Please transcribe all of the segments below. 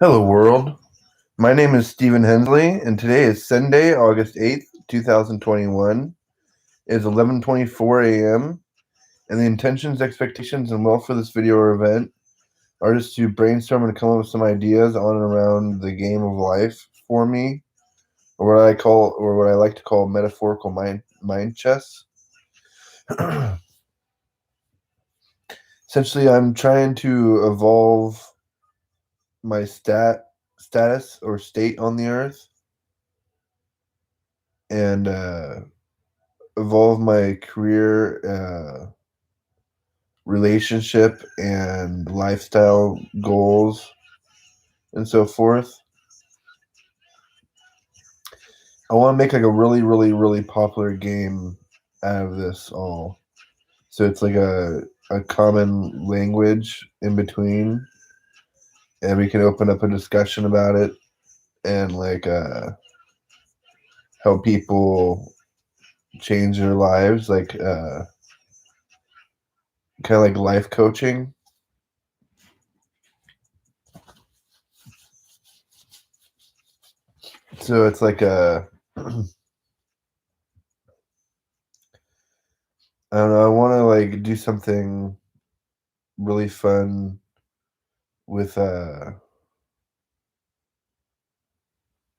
Hello, world. My name is Stephen Hensley, and today is Sunday, August 8th, 2021. It is 11:24 a.m., and the intentions, expectations, and wealth for this video or event are just to brainstorm and come up with some ideas on and around the game of life for me, or what I like to call metaphorical mind chess. Essentially, I'm trying to evolve my status or state on the earth and evolve my career, relationship, and lifestyle goals, and so forth. I want to make like a really, really, really popular game out of this all. So it's like a common language in between, and we can open up a discussion about it and like help people change their lives, like kind of like life coaching. So it's like I don't know. I want to like do something really fun with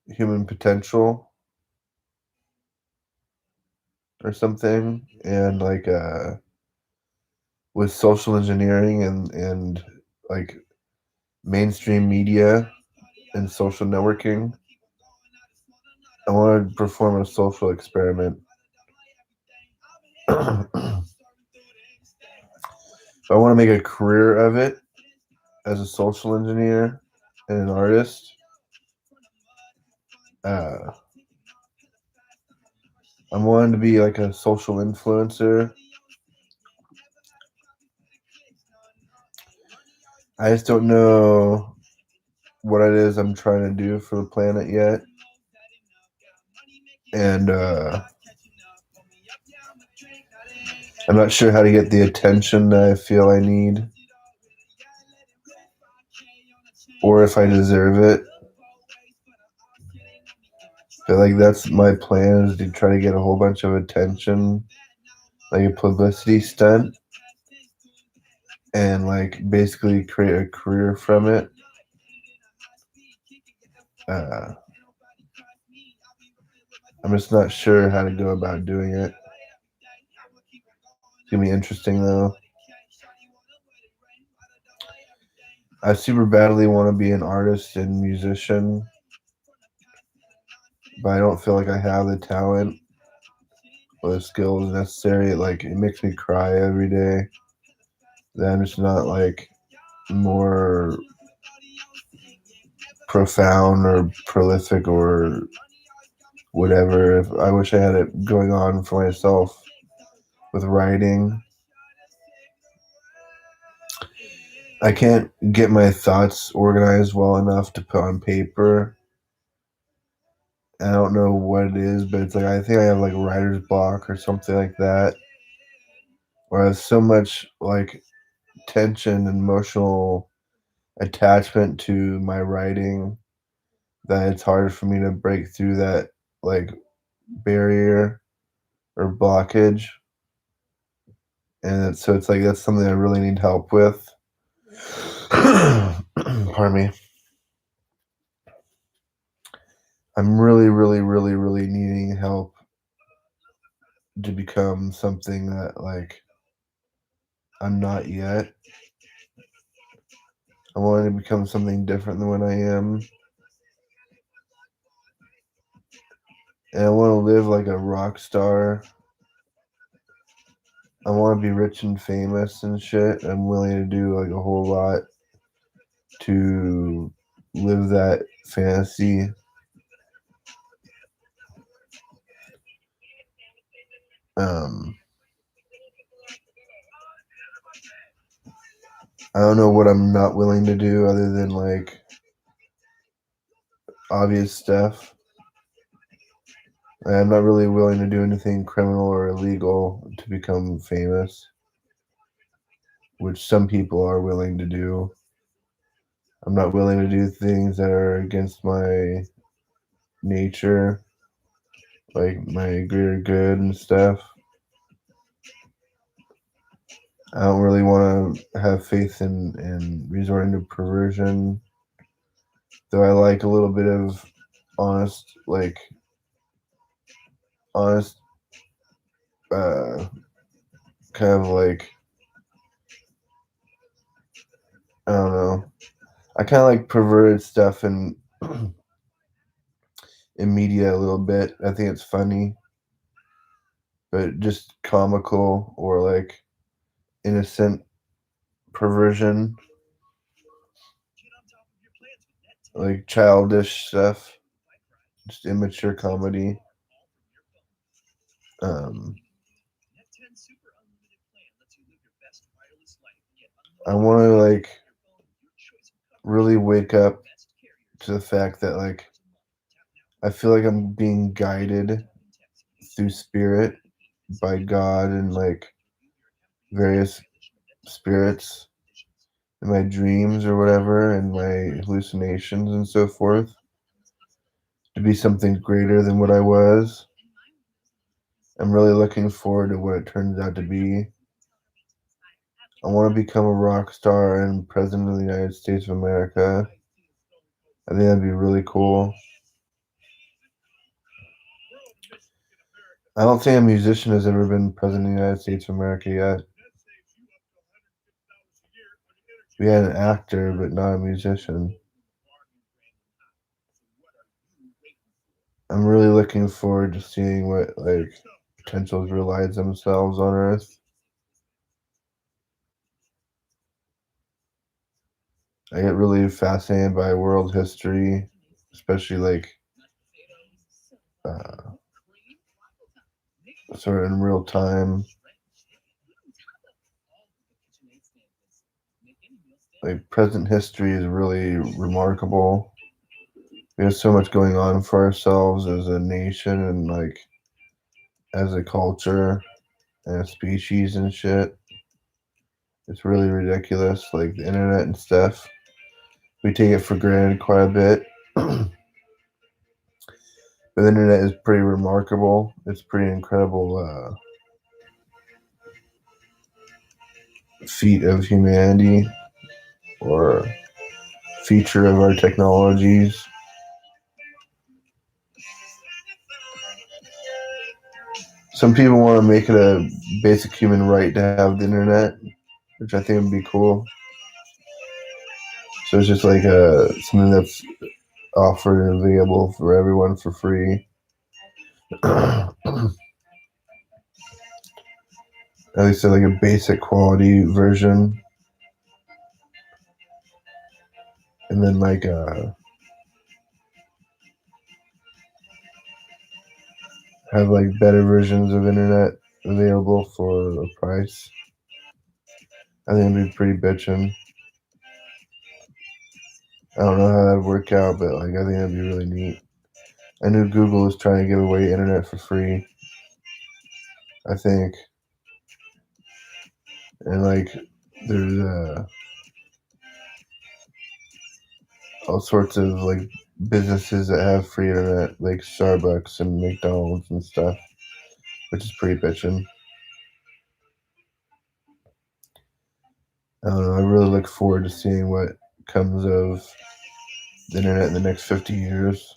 human potential or something, and like with social engineering and like mainstream media and social networking. I want to perform a social experiment. I want to make a career of it as a social engineer and an artist. Uh, I'm wanting to be like a social influencer. I just don't know what it is I'm trying to do for the planet yet. And I'm not sure how to get the attention that I feel I need, or if I deserve it. But like that's my plan, is to try to get a whole bunch of attention, like a publicity stunt, and like basically create a career from it. Uh, I'm just not sure how to go about doing it. It's gonna be interesting though. I super badly want to be an artist and musician, but I don't feel like I have the talent or the skills necessary. Like it makes me cry every day. That I'm just not like more profound or prolific or whatever. If I wish I had it going on for myself with writing. I can't get my thoughts organized well enough to put on paper. I don't know what it is, but it's like I think I have like writer's block or something like that, where I have so much like tension and emotional attachment to my writing that it's hard for me to break through that like barrier or blockage. And so it's like that's something I really need help with. Pardon me. I'm really, really, really, really needing help to become something that like I'm not yet. I want to become something different than what I am. And I want to live like a rock star. I want to be rich and famous and shit. I'm willing to do like a whole lot to live that fantasy. Um, I don't know what I'm not willing to do other than like obvious stuff. I'm not really willing to do anything criminal or illegal to become famous, which some people are willing to do. I'm not willing to do things that are against my nature, like my greater good and stuff. I don't really want to have faith in resorting to perversion, though I like a little bit of honest, honest, uh, kind of like, I don't know. I kind of like perverted stuff in media a little bit. I think it's funny, but just comical or like innocent perversion, like childish stuff, just immature comedy. Um, I want to like really wake up to the fact that like I feel like I'm being guided through spirit by God and like various spirits in my dreams or whatever and my hallucinations and so forth to be something greater than what I was. I'm really looking forward to what it turns out to be. I want to become a rock star and president of the United States of America. I think that'd be really cool. I don't think a musician has ever been president of the United States of America yet. We had an actor, but not a musician. I'm really looking forward to seeing what like potentials realize themselves on Earth. I get really fascinated by world history, especially like uh, sort of in real time. Like present history is really remarkable. We have so much going on for ourselves as a nation and like as a culture and a species and shit. It's really ridiculous. Like the internet and stuff, we take it for granted quite a bit. But the internet is pretty remarkable. It's pretty incredible feat of humanity or feature of our technologies. Some people want to make it a basic human right to have the internet, which I think would be cool. So it's just like something that's offered and available for everyone for free. At least like a basic quality version, and then like have like better versions of internet available for a price. I think it'd be pretty bitchin'. I don't know how that'd work out, but like I think that'd be really neat. I knew Google was trying to give away internet for free. I think, and like there's all sorts of like businesses that have free internet, like Starbucks and McDonald's and stuff, which is pretty bitchin'. I don't know. I really look forward to seeing what comes of the internet in the next 50 years,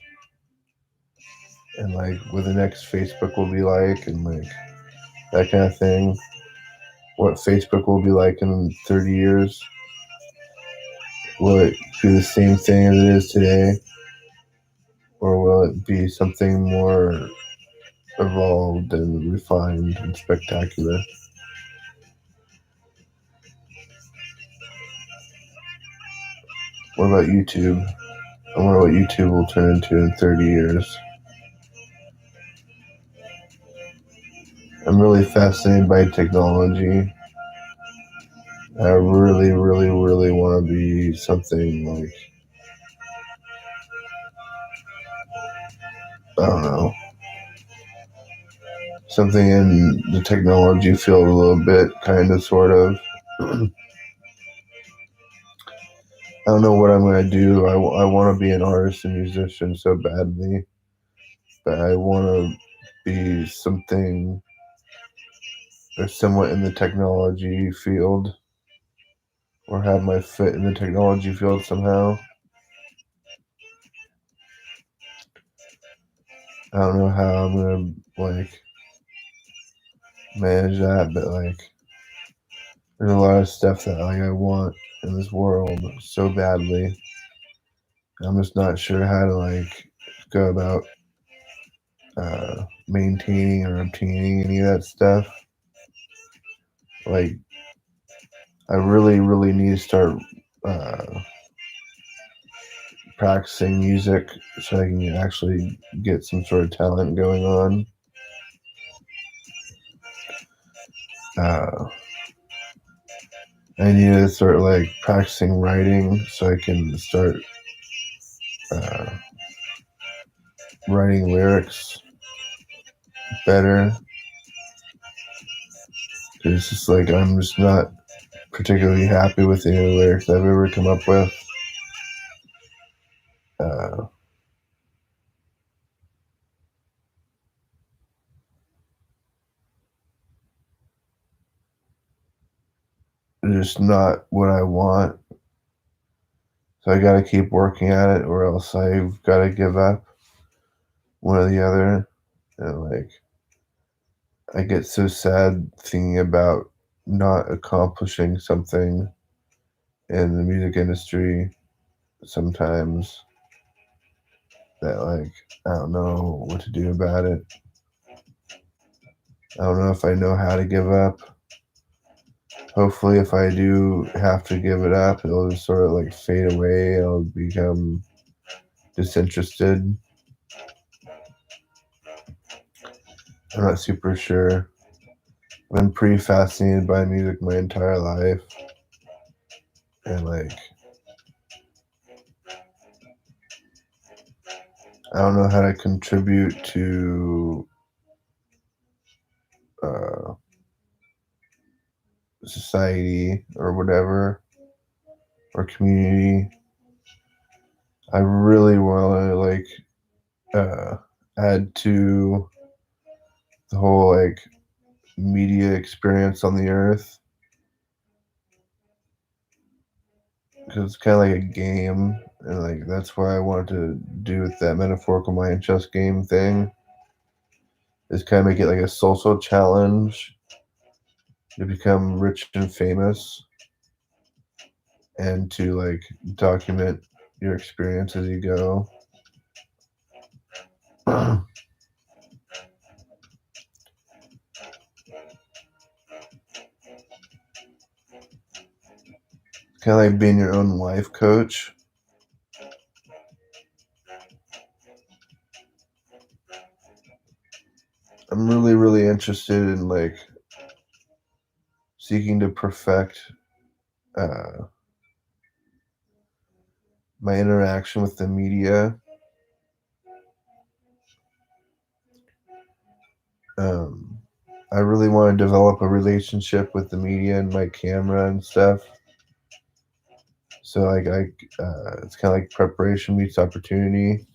and like what the next Facebook will be like, and like that kind of thing. What Facebook will be like in 30 years. Will it be the same thing as it is today? Or will it be something more evolved and refined and spectacular? What about YouTube? I wonder what YouTube will turn into in 30 years. I'm really fascinated by technology. I really, really, really want to be something like, I don't know, something in the technology field a little bit, kind of, sort of. I don't know what I'm gonna do. I want to be an artist and musician so badly, but I want to be something or somewhat in the technology field, or have my foot in the technology field somehow. I don't know how I'm gonna like manage that, but like there's a lot of stuff that like I want in this world so badly. I'm just not sure how to like go about maintaining or obtaining any of that stuff. Like I really, really need to start uh, practicing music so I can actually get some sort of talent going on. Uh, I need to start like practicing writing so I can start uh, writing lyrics better. It's just like I'm just not particularly happy with any lyrics I've ever come up with. Uh, just not what I want. So I got to keep working at it, or else I've got to give up one or the other. And like I get so sad thinking about not accomplishing something in the music industry sometimes that like I don't know what to do about it. I don't know if I know how to give up. Hopefully if I do have to give it up, it'll just sort of like fade away. I'll become disinterested. I'm not super sure. I've been pretty fascinated by music my entire life. And like I don't know how to contribute to uh, society or whatever or community. I really want to like add to the whole like media experience on the earth because it's kind of like a game, and like that's what I wanted to do with that metaphorical mind chess game thing. Is kind of make it like a social challenge to become rich and famous, and to like document your experience as you go. Kind of like being your own life coach. I'm really, really interested in like seeking to perfect uh, my interaction with the media. Um, I really want to develop a relationship with the media and my camera and stuff. So like it's kind of like preparation meets opportunity.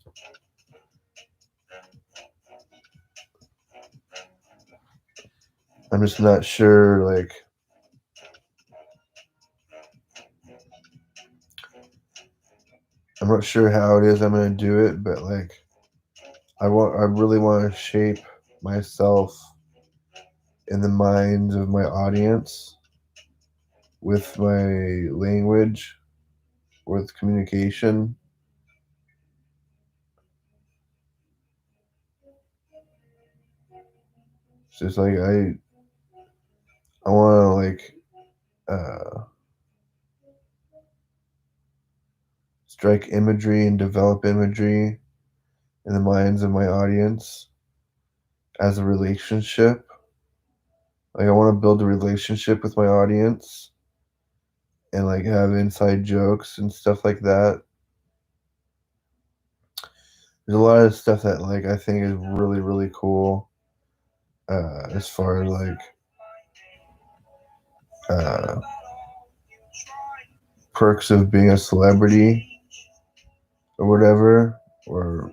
I'm just not sure like I'm not sure how it is I'm gonna do it, but like I really want to shape myself in the minds of my audience with my language, with communication. It's just like I want to like uh, strike imagery and develop imagery in the minds of my audience as a relationship. Like I want to build a relationship with my audience and like have inside jokes and stuff like that. There's a lot of stuff that like I think is really, really cool as far as like uh, perks of being a celebrity or whatever, or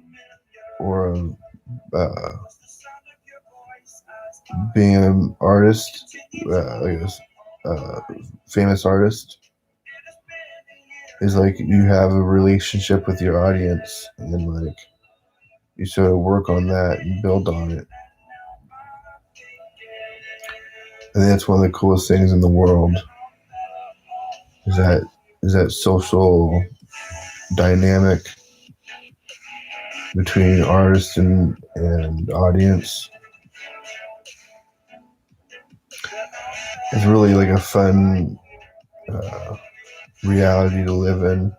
being an artist, like a famous artist, is like you have a relationship with your audience and like you sort of work on that and build on it. I think that's one of the coolest things in the world is that social dynamic between artist and audience. It's really like a fun reality to live in.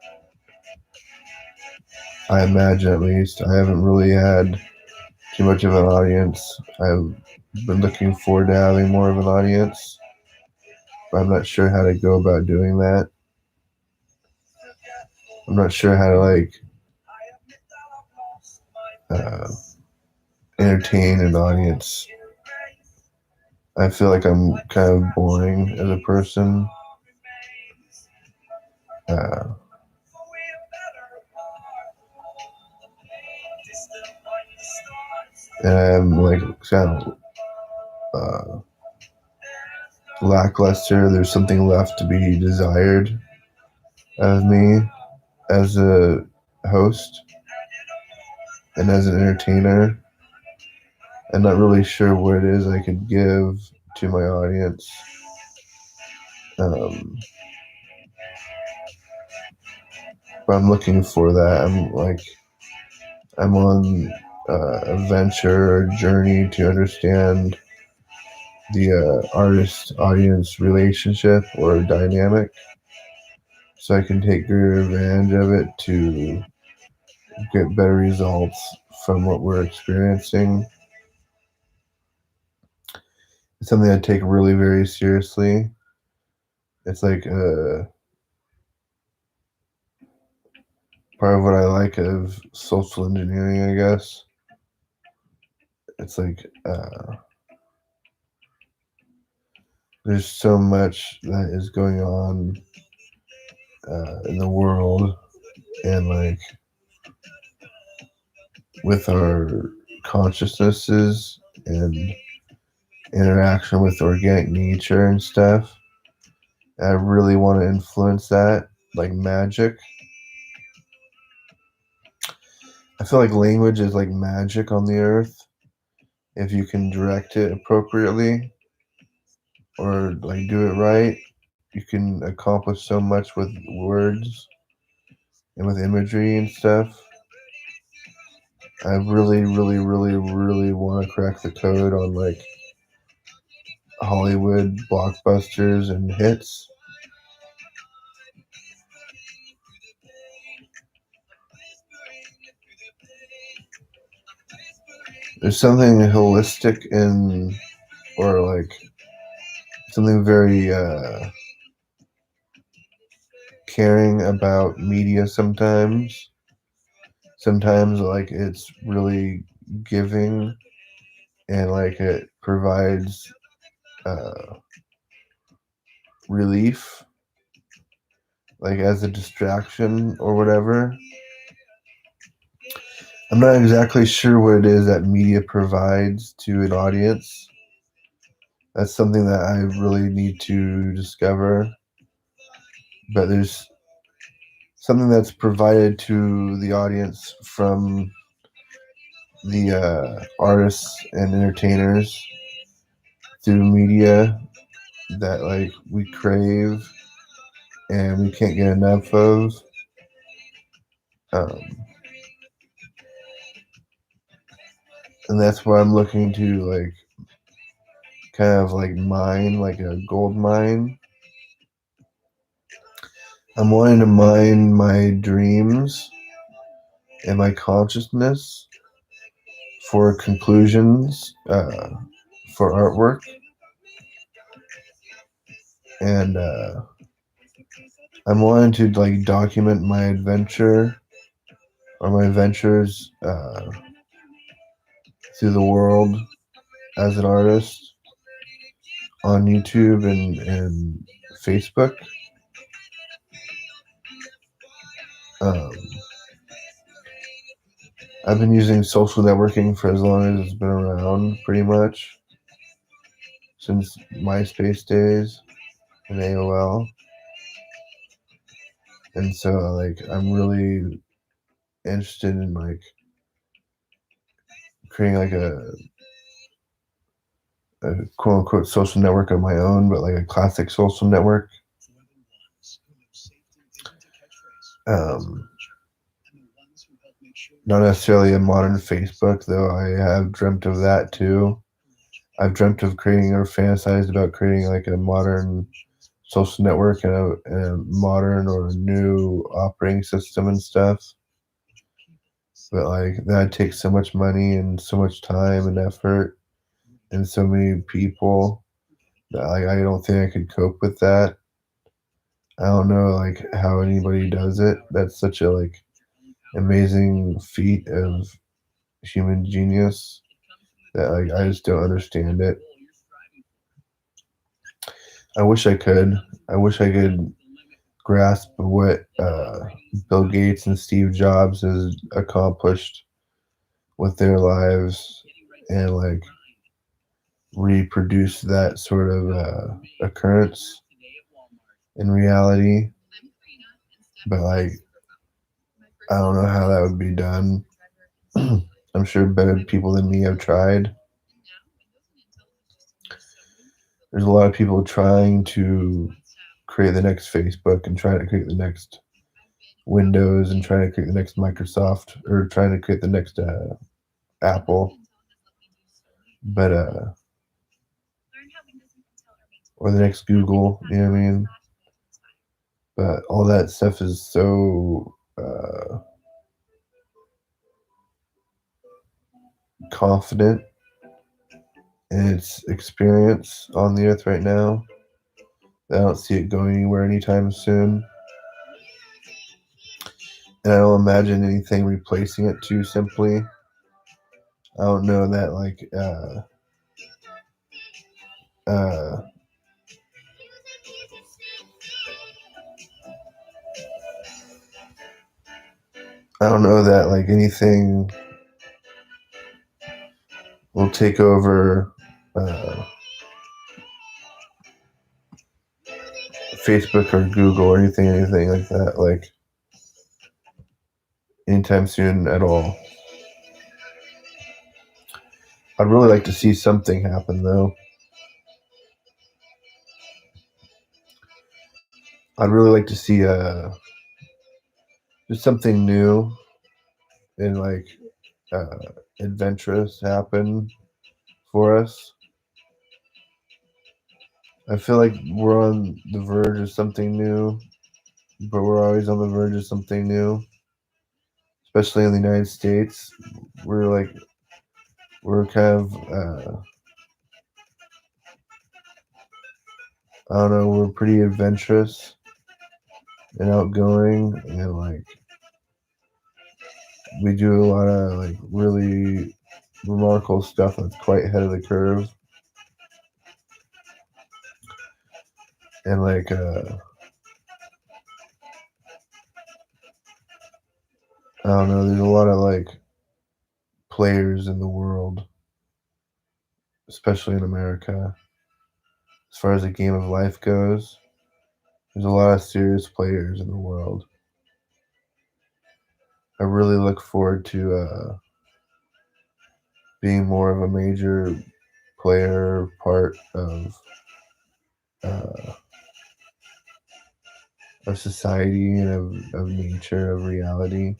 I imagine, at least. I haven't really had too much of an audience. I've been looking forward to having more of an audience, but I'm not sure how to go about doing that. I'm not sure how to like uh, entertain an audience. I feel like I'm kind of boring as a person. Uh, and I'm like kind of lackluster. There's something left to be desired of me as a host and as an entertainer. I'm not really sure what it is I could give to my audience. Um, but I'm looking for that. I'm on a venture or journey to understand the artist audience relationship or dynamic so I can take greater advantage of it to get better results from what we're experiencing. It's something I take really very seriously. It's like part of what I like of social engineering, I guess. It's like there's so much that is going on in the world and like with our consciousnesses and interaction with organic nature and stuff. I really want to influence that like magic. I feel like language is like magic on the earth if you can direct it appropriately or like do it right. You can accomplish so much with words and with imagery and stuff. I really, really, really, really want to crack the code on like Hollywood blockbusters and hits. There's something holistic in, or like something very caring about media sometimes. Sometimes like it's really giving and like it provides uh, relief, like as a distraction or whatever. I'm not exactly sure what it is that media provides to an audience. That's something that I really need to discover. But there's something that's provided to the audience from the artists and entertainers through media that like we crave and we can't get enough of. Um, and that's why I'm looking to like kind of like mine, like a gold mine. I'm wanting to mine my dreams and my consciousness for conclusions for artwork. And I'm wanting to like document my adventure or my adventures through the world as an artist on YouTube and Facebook. Um, I've been using social networking for as long as it's been around, pretty much since MySpace days and AOL. And so, like, I'm really interested in like creating like a quote unquote social network of my own, but like a classic social network. Um, Not necessarily a modern Facebook, though I have dreamt of that too. I've dreamt of creating or fantasized about creating like a modern social network and a modern or new operating system and stuff. But like that takes so much money and so much time and effort and so many people that like I don't think I could cope with that. I don't know like how anybody does it. That's such a like amazing feat of human genius that like I just don't understand it. I wish I could. I wish I could grasp what Bill Gates and Steve Jobs has accomplished with their lives and like reproduce that sort of occurrence in reality. But like, I don't know how that would be done. I'm sure better people than me have tried. There's a lot of people trying to create the next Facebook and trying to create the next Windows and trying to create the next Microsoft or trying to create the next Apple, but or the next Google. You know what I mean? But all that stuff is so confident in its experience on the earth right now that I don't see it going anywhere anytime soon. And I don't imagine anything replacing it too simply. I don't know that like uh, I don't know that like anything will take over Facebook or Google or anything like that, like anytime soon at all. I'd really like to see something happen though. I'd really like to see just something new and like uh, adventurous happen for us. I feel like we're on the verge of something new, but we're always on the verge of something new, especially in the United States. We're like we're kind of I don't know, we're pretty adventurous and outgoing and like we do a lot of like really remarkable stuff that's quite ahead of the curve. And like I don't know, there's a lot of like players in the world, especially in America, as far as the game of life goes. There's a lot of serious players in the world. I really look forward to being more of a major player part uh, of society and of nature, of reality.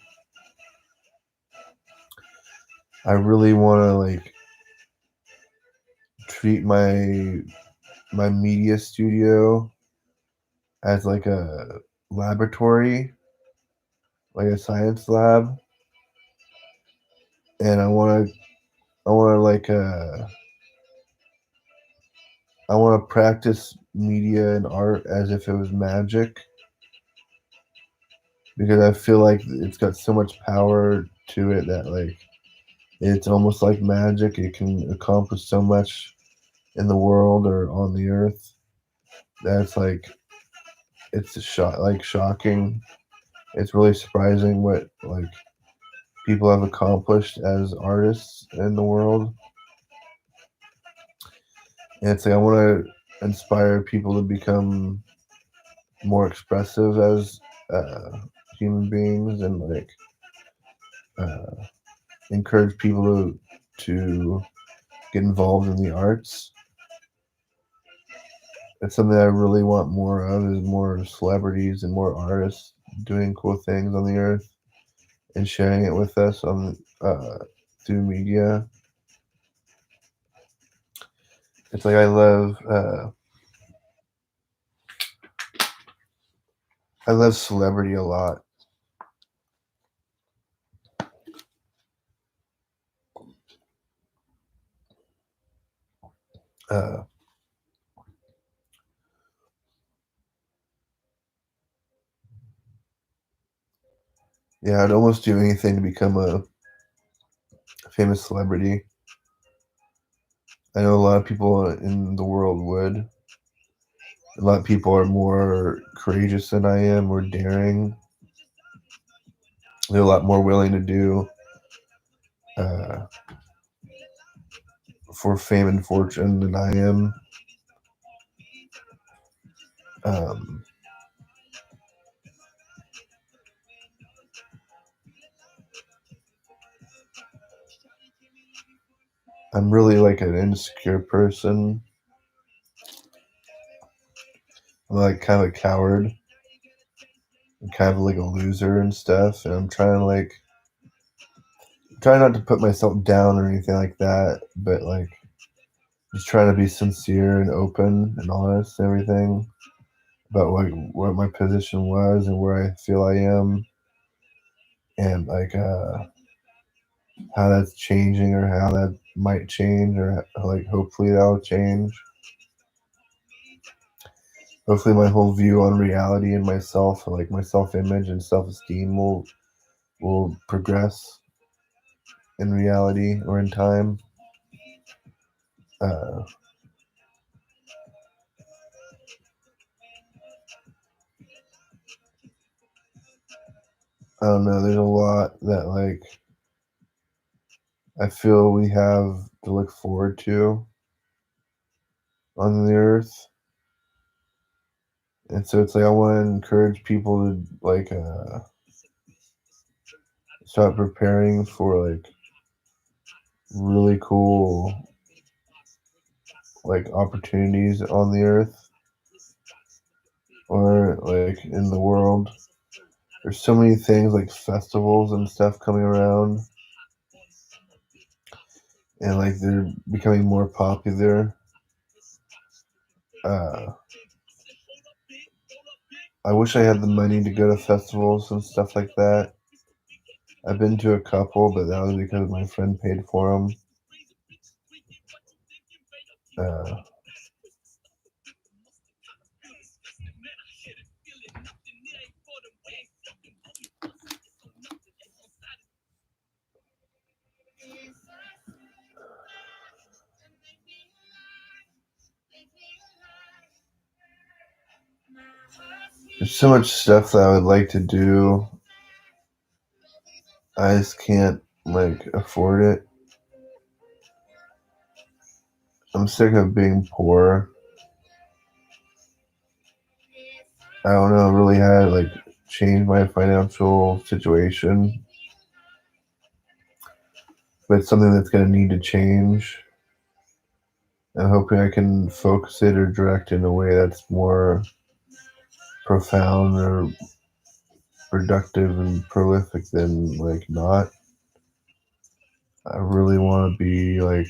I really want to like treat my media studio as like a laboratory, like a science lab, and I want to like I want to practice media and art as if it was magic because I feel like it's got so much power to it that like it's almost like magic. It can accomplish so much in the world or on the earth. That's like it's shocking it's really surprising what like people have accomplished as artists in the world. And it's like I want to inspire people to become more expressive as uh, human beings, and like uh, encourage people to get involved in the arts. It's something I really want more of, is more celebrities and more artists doing cool things on the earth and sharing it with us on through media. It's like I love celebrity a lot. Uh, yeah, I'd almost do anything to become a famous celebrity. I know a lot of people in the world would. A lot of people are more courageous than I am, more daring. They're a lot more willing to do uh, for fame and fortune than I am. Um, I'm really like an insecure person. I'm like kind of a coward. I'm kind of like a loser and stuff. And I'm trying to like try not to put myself down or anything like that, but like just trying to be sincere and open and honest and everything about like what my position was and where I feel I am, and like how that's changing or how that might change, or like hopefully that'll change. Hopefully my whole view on reality and myself, like my self-image and self-esteem, will progress in reality or in time. uh, I don't know, there's a lot that like I feel we have to look forward to on the earth. And so it's like I want to encourage people to like start preparing for like really cool like opportunities on the earth or like in the world. There's so many things like festivals and stuff coming around, and like they're becoming more popular. Uh, I wish I had the money to go to festivals and stuff like that. I've been to a couple, but that was because my friend paid for them. Uh, there's so much stuff that I would like to do. I just can't like afford it. I'm sick of being poor. I don't know really how to like change my financial situation, but it's something that's gonna need to change. I'm hoping I can focus it or direct in a way that's more profound or productive and prolific than like not. I really want to be like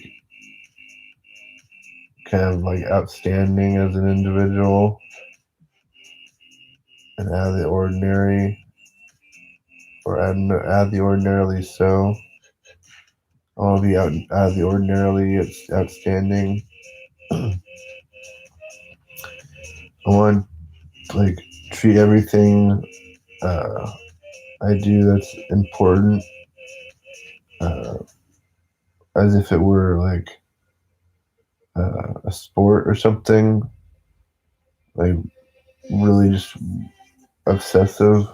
kind of like outstanding as an individual and out of the ordinary, or out of the ordinarily so. I want to be out of the ordinarily outstanding. I want to like treat everything uh, I do that's important uh, as if it were like a sport or something. Like really just obsessive.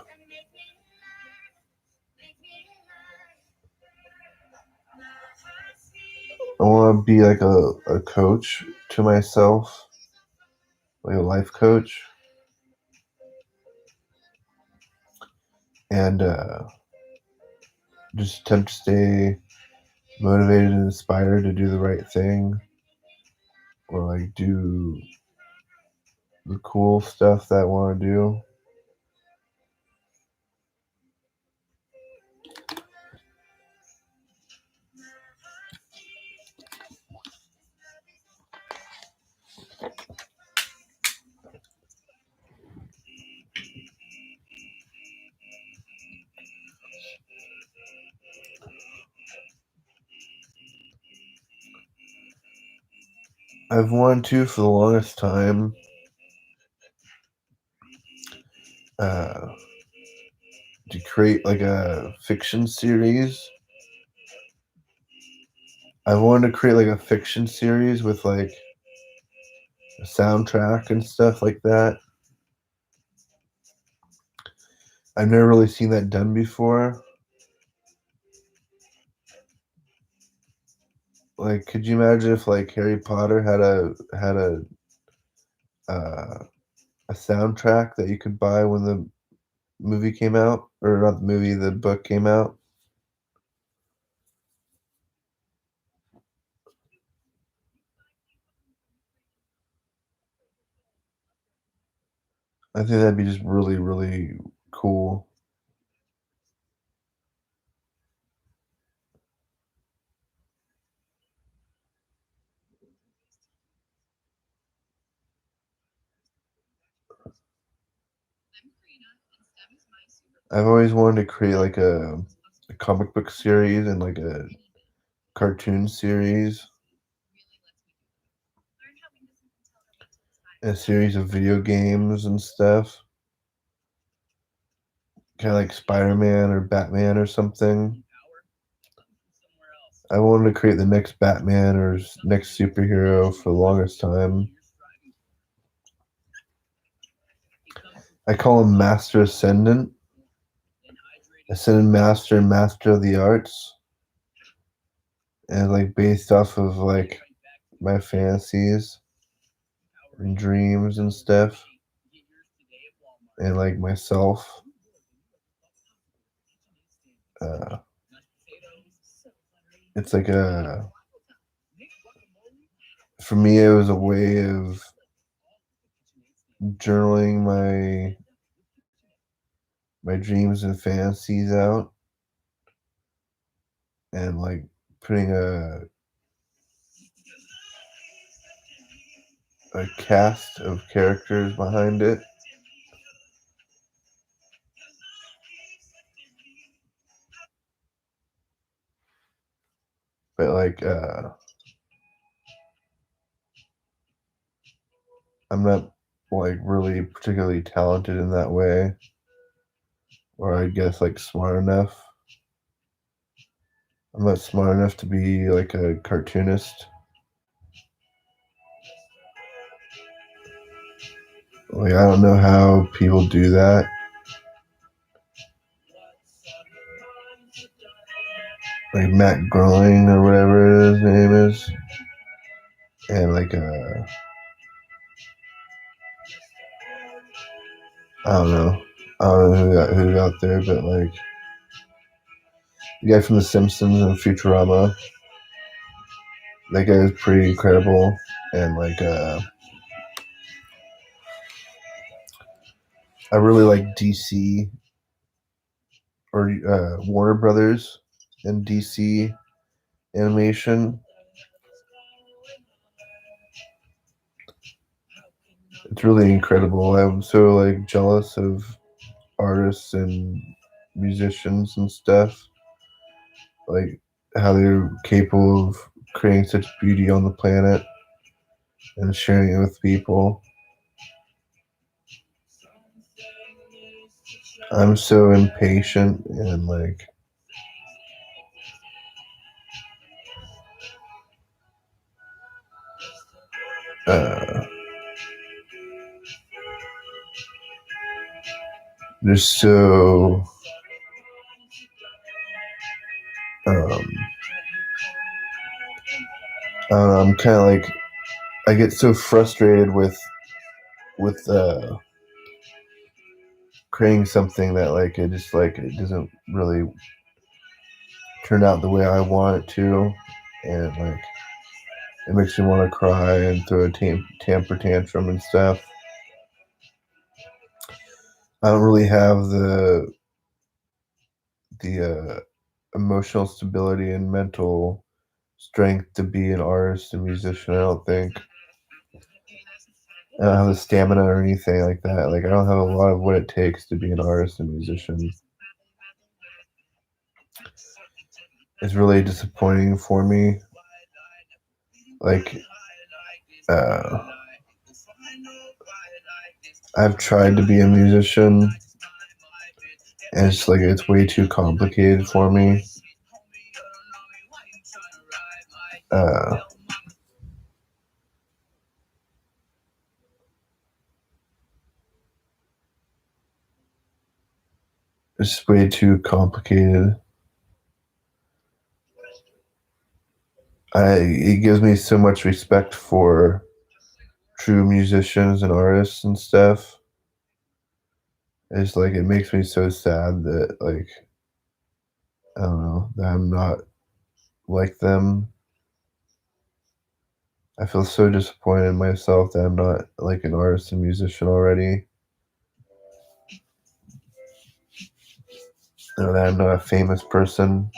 I want to be like a coach to myself, like a life coach, and just attempt to stay motivated and inspired to do the right thing, or like do the cool stuff that I want to do. I've wanted to for the longest time uh, to create like a fiction series. I wanted to create like a fiction series with like a soundtrack and stuff like that. I've never really seen that done before. Like, could you imagine if like Harry Potter uh, a soundtrack that you could buy when the movie came out, or not the movie, the book came out? I think that'd be just really, really cool. I've always wanted to create like a comic book series and like a cartoon series, a series of video games and stuff, kind of like Spider-Man or Batman or something. I wanted to create the next Batman or next superhero for the longest time. I call him Master Ascendant, Ascendant Master, Master of the Arts, and like based off of like my fantasies and dreams and stuff, and like myself. Uh, it's like a for me it was a way of journaling my dreams and fantasies out and like putting a cast of characters behind it. But like I'm not like really particularly talented in that way, or I guess like smart enough. I'm not smart enough to be like a cartoonist. Like I don't know how people do that. Like Matt Groening or whatever his name is, and like I don't know, I don't know who's out there, but like the guy from The Simpsons and Futurama, that guy is pretty incredible, and like I really like DC or Warner Brothers and DC animation. It's really incredible. I'm so like jealous of artists and musicians and stuff, like how they're capable of creating such beauty on the planet and sharing it with people. I'm so impatient and like uh, just so um, I don't know, I'm kind of like I get so frustrated with creating something that like it just like it doesn't really turn out the way I want it to, and like it makes me want to cry and throw a temper tantrum and stuff. I don't really have the emotional stability and mental strength to be an artist and musician. I don't think I don't have the stamina or anything like that. Like I don't have a lot of what it takes to be an artist and musician. It's really disappointing for me. Like uh, I've tried to be a musician, and it's like it's way too complicated for me. Uh, it's way too complicated. It gives me so much respect for true musicians and artists and stuff. It's like it makes me so sad that like I don't know that I'm not like them. I feel so disappointed in myself that I'm not like an artist and musician already. Or that I'm not a famous person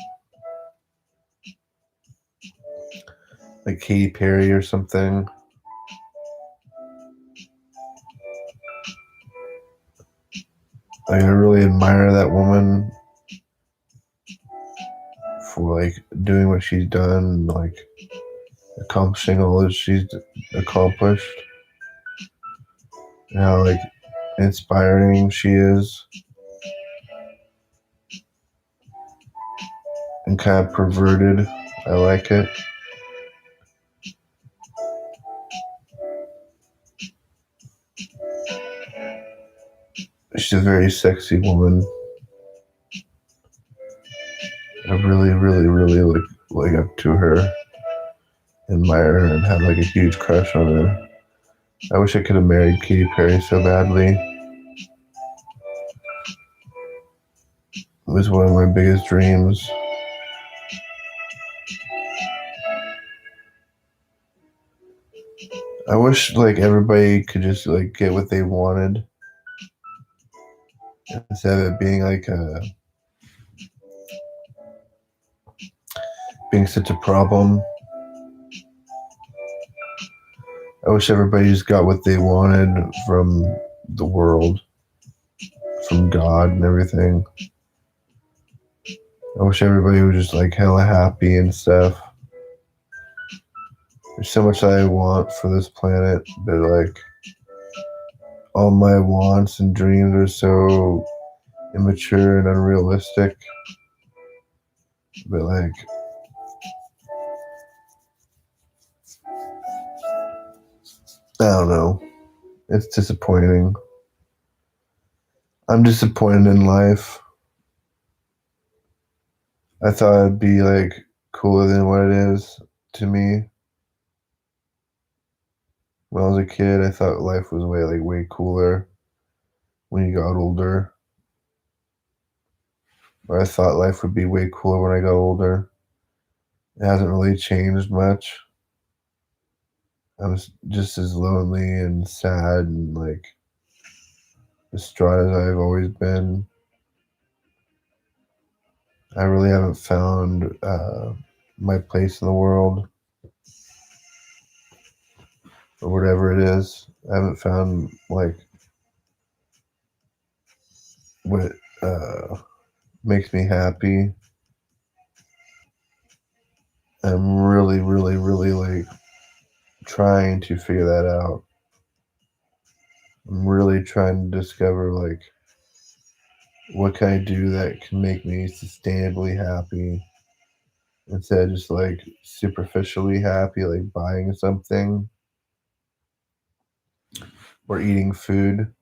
like Katy Perry or something. Like, I really admire that woman for like doing what she's done, like accomplishing all that she's accomplished, and how like inspiring she is, and kind of perverted. I like it. She's a very sexy woman. I really, really, really like up to her, admire her, and have like a huge crush on her. I wish I could have married Katy Perry so badly. It was one of my biggest dreams. I wish like everybody could just like get what they wanted instead of it being like being such a problem. I wish everybody just got what they wanted from the world, from God and everything. I wish everybody was just like hella happy and stuff. There's so much I want for this planet, but like all my wants and dreams are so immature and unrealistic. But like I don't know. It's disappointing. I'm disappointed in life. I thought it'd be like cooler than what it is to me. When I was a kid, I thought life was way cooler when you got older. Or I thought life would be way cooler when I got older. It hasn't really changed much. I'm just as lonely and sad and like distraught as I've always been. I really haven't found my place in the world or whatever it is. I haven't found like what makes me happy. I'm really, really, really like trying to figure that out. I'm really trying to discover like what can I do that can make me sustainably happy instead of just like superficially happy, like buying something or eating food.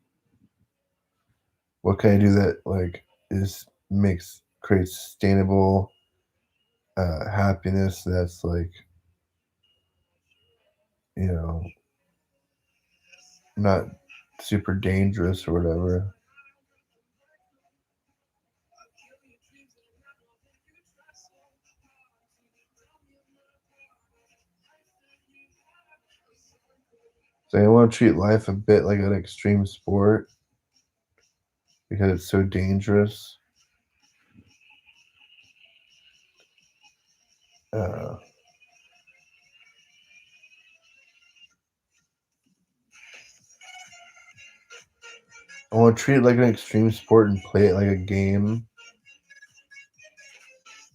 What can I do that like is makes creates sustainable happiness that's like you know, not super dangerous or whatever. So I want to treat life a bit like an extreme sport because it's so dangerous. Uh, I want to treat it like an extreme sport and play it like a game.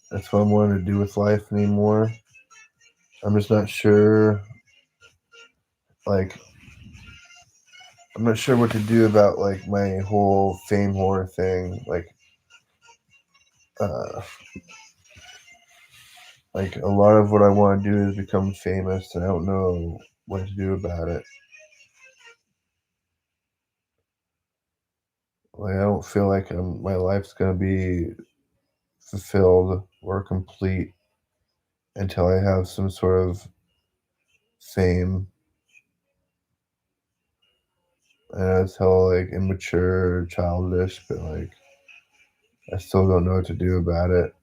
That's what I'm wanting to do with life anymore. I'm just not sure. Like, I'm not sure what to do about like my whole fame whore thing. Uh, like a lot of what I want to do is become famous, and I don't know what to do about it. Like, I don't feel like my life's gonna be fulfilled or complete until I have some sort of fame. And that's hell like immature, childish, but like I still don't know what to do about it.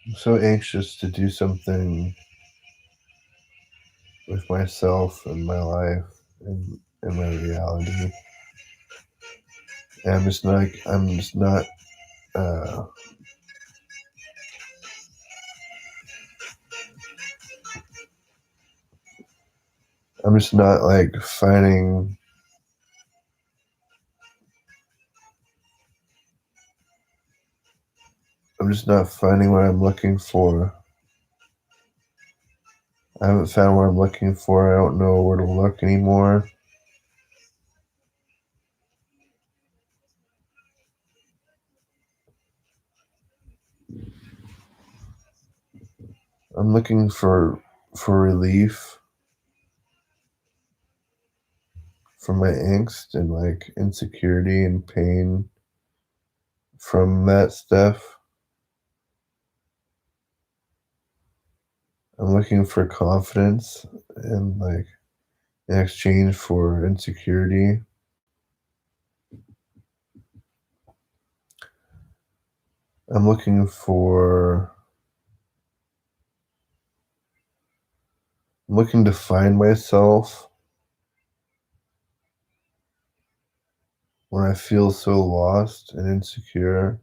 I'm so anxious to do something with myself and my life and my reality. And I'm just not uh, I'm just not like finding I'm just not finding what I'm looking for. I haven't found what I'm looking for. I don't know where to look anymore. I'm looking for relief from my angst and like insecurity and pain from that stuff. I'm looking for confidence and like in exchange for insecurity. I'm looking for I'm looking to find myself when I feel so lost and insecure.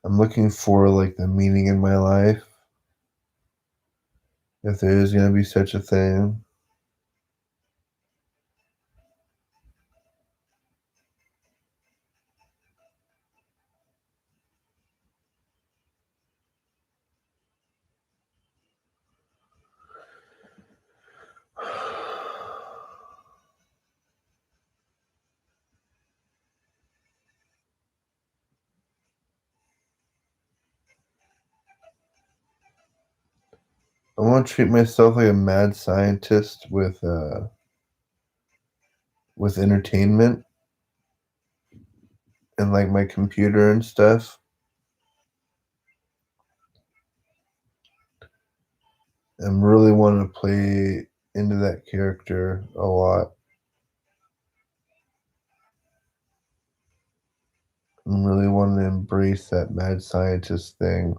I'm looking for like the meaning in my life, if there is going to be such a thing. I want to treat myself like a mad scientist with entertainment and like my computer and stuff. I'm really wanting to play into that character a lot. I'm really wanting to embrace that mad scientist thing.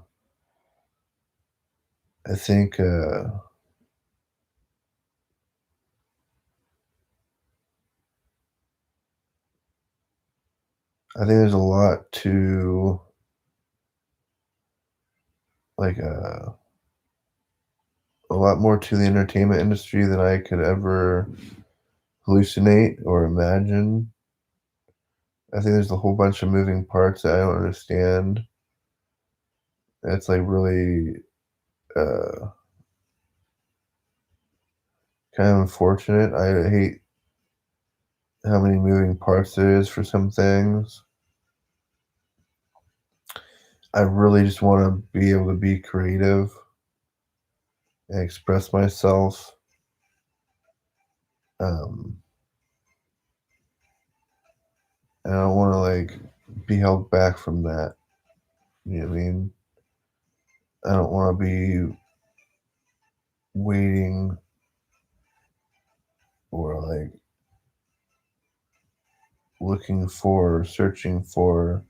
I think I think there's like a lot more to the entertainment industry than I could ever hallucinate or imagine. I think there's a whole bunch of moving parts that I don't understand. It's like really uh, kind of unfortunate. I hate how many moving parts there is for some things. I really just want to be able to be creative and express myself. Um, and I don't want to like be held back from that. You know what I mean? I don't want to be waiting or like looking for, searching for,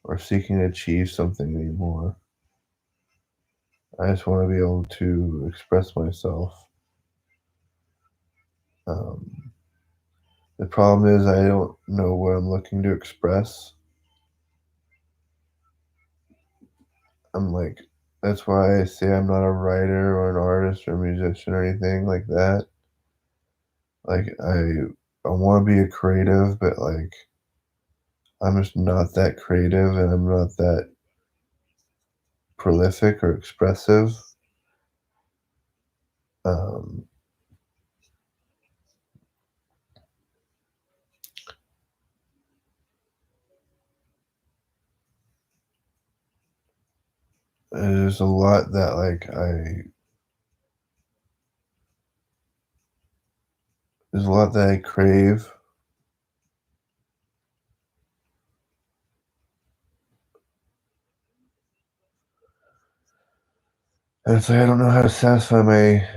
or seeking to achieve something anymore. I just want to be able to express myself. Um, the problem is I don't know what I'm looking to express. I'm like, that's why I say I'm not a writer or an artist or a musician or anything like that. Like I want to be a creative, but like I'm just not that creative and I'm not that prolific or expressive. Um, and there's a lot that like there's a lot that I crave. And it's like I don't know how to satisfy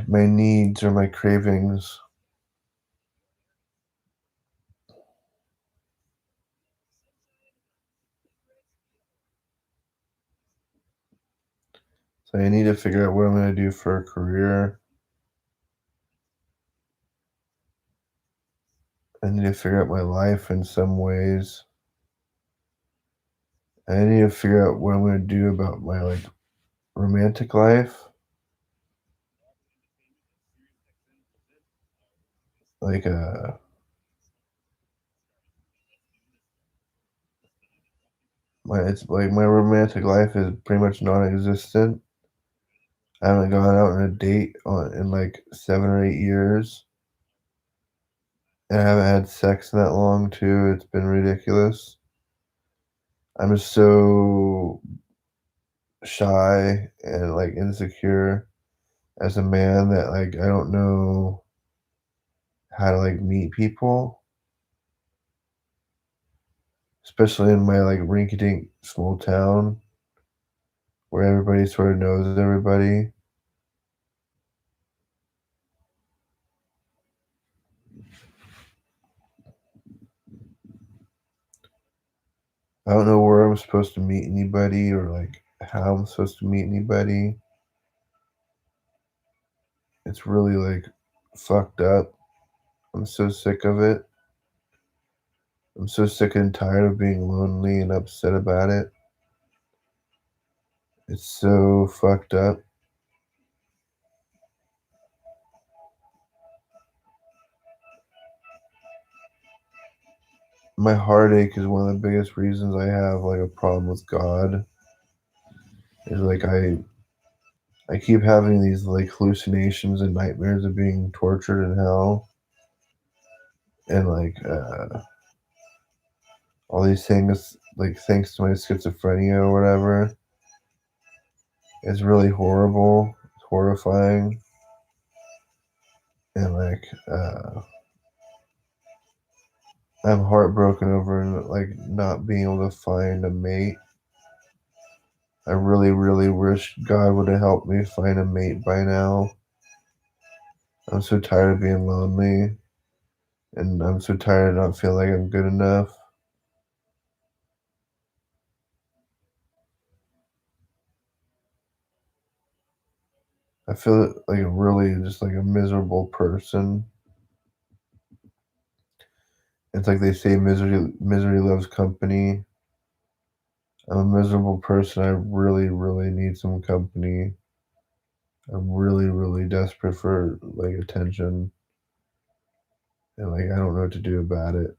my needs or my cravings. So I need to figure out what I'm going to do for a career. I need to figure out my life in some ways. I need to figure out what I'm going to do about my like romantic life. Like my it's like my romantic life is pretty much non-existent. I haven't gone out on a date in like 7 or 8 years. And I haven't had sex in that long too. It's been ridiculous. I'm just so shy and like insecure as a man that like I don't know how to like meet people, especially in my like rinky-dink small town where everybody sort of knows everybody. I don't know where I'm supposed to meet anybody or like how I'm supposed to meet anybody. It's really like fucked up. I'm so sick of it. I'm so sick and tired of being lonely and upset about it. It's so fucked up. My heartache is one of the biggest reasons I have like a problem with God. Is like I keep having these like hallucinations and nightmares of being tortured in hell, and like all these things like thanks to my schizophrenia or whatever. It's really horrible. It's horrifying, and like I'm heartbroken over like not being able to find a mate. I really, really wish God would have helped me find a mate by now. I'm so tired of being lonely, and I'm so tired of not feeling like I'm good enough. I feel like a really just like a miserable person. It's like they say misery loves company. I'm a miserable person. I really, really need some company. I'm really, really desperate for like attention, and like I don't know what to do about it.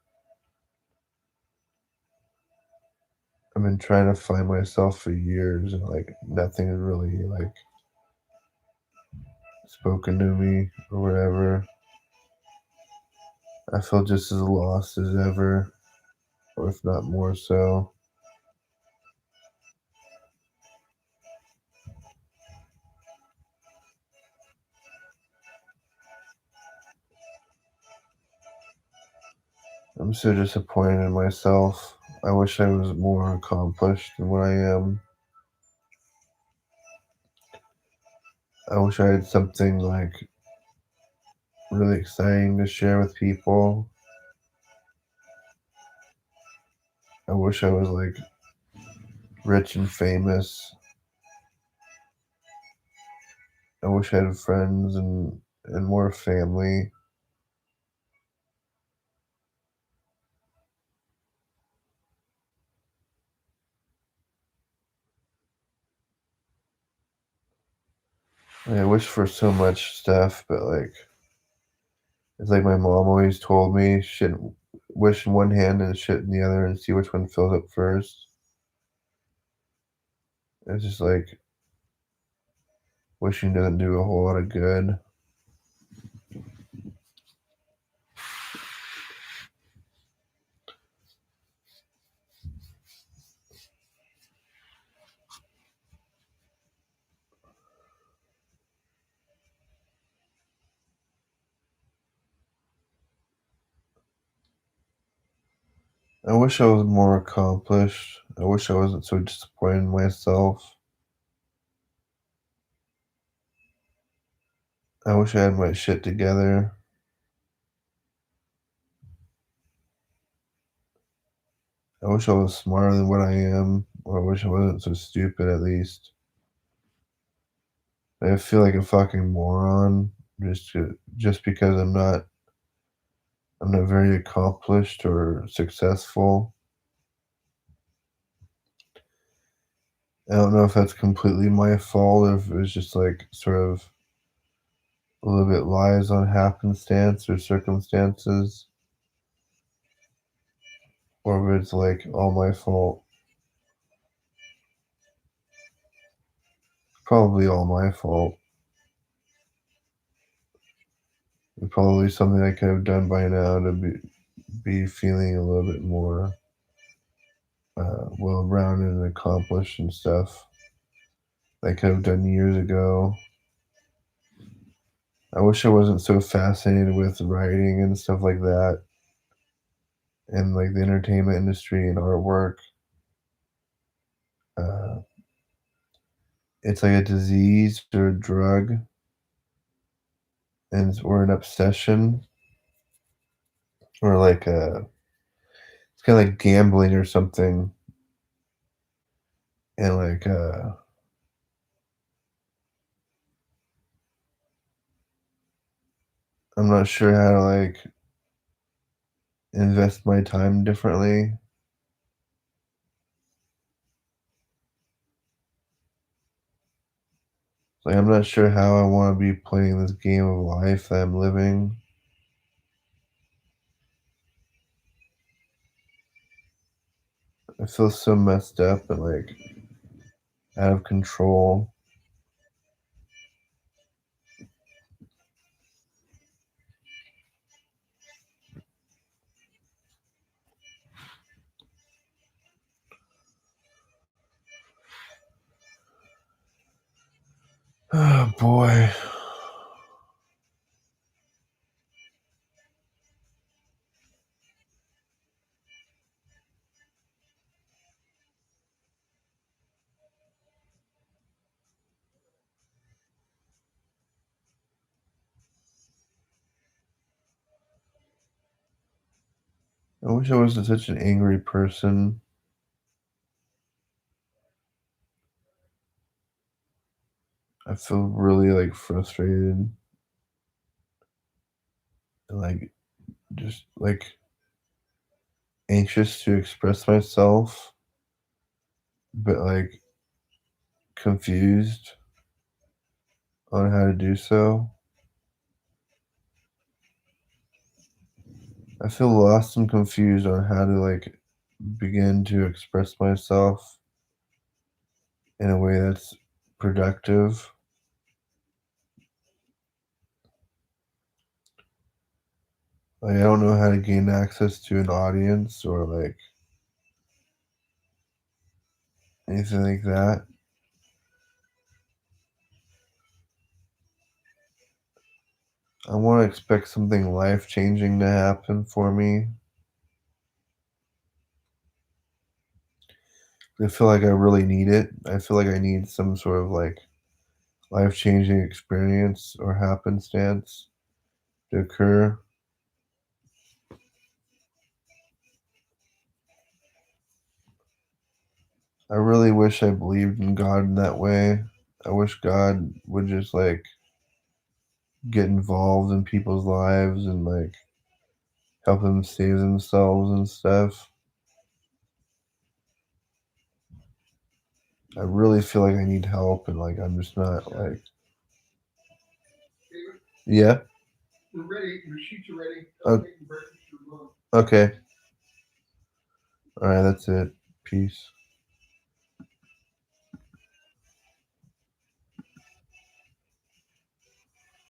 I've been trying to find myself for years, and like nothing has really like spoken to me or whatever. I feel just as lost as ever, or if not more so. I'm so disappointed in myself. I wish I was more accomplished than what I am. I wish I had something like really exciting to share with people. I wish I was like rich and famous. I wish I had friends and more family. I wish for so much stuff, but like it's like my mom always told me, shit, wish in one hand and shit in the other, and see which one fills up first. It's just like wishing doesn't do a whole lot of good. I wish I was more accomplished. I wish I wasn't so disappointed in myself. I wish I had my shit together. I wish I was smarter than what I am, or I wish I wasn't so stupid at least. I feel like a fucking moron just because I'm not very accomplished or successful. I don't know if that's completely my fault or if it was just like sort of a little bit lies on happenstance or circumstances, or if it's like all my fault. Probably all my fault. It's probably something I could have done by now to be feeling a little bit more well rounded and accomplished and stuff. I could have done years ago. I wish I wasn't so fascinated with writing and stuff like that, and like the entertainment industry and artwork. Uh, it's like a disease or a drug, and or an obsession, or like it's kind of like gambling or something, and like I'm not sure how to like invest my time differently. Like I'm not sure how I want to be playing this game of life that I'm living. I feel so messed up and like out of control. Oh boy. I wish I wasn't such an angry person. I feel really like frustrated and like just like anxious to express myself, but like confused on how to do so. I feel lost and confused on how to like begin to express myself in a way that's productive. Like, I don't know how to gain access to an audience or like anything like that. I want to expect something life changing to happen for me. I feel like I really need it. I feel like I need some sort of like life changing experience or happenstance to occur. I really wish I believed in God in that way. I wish God would just like get involved in people's lives and like help them save themselves and stuff. I really feel like I need help and like I'm just not like yeah. We're ready. Your sheets are ready. Okay. All right, that's it. Peace.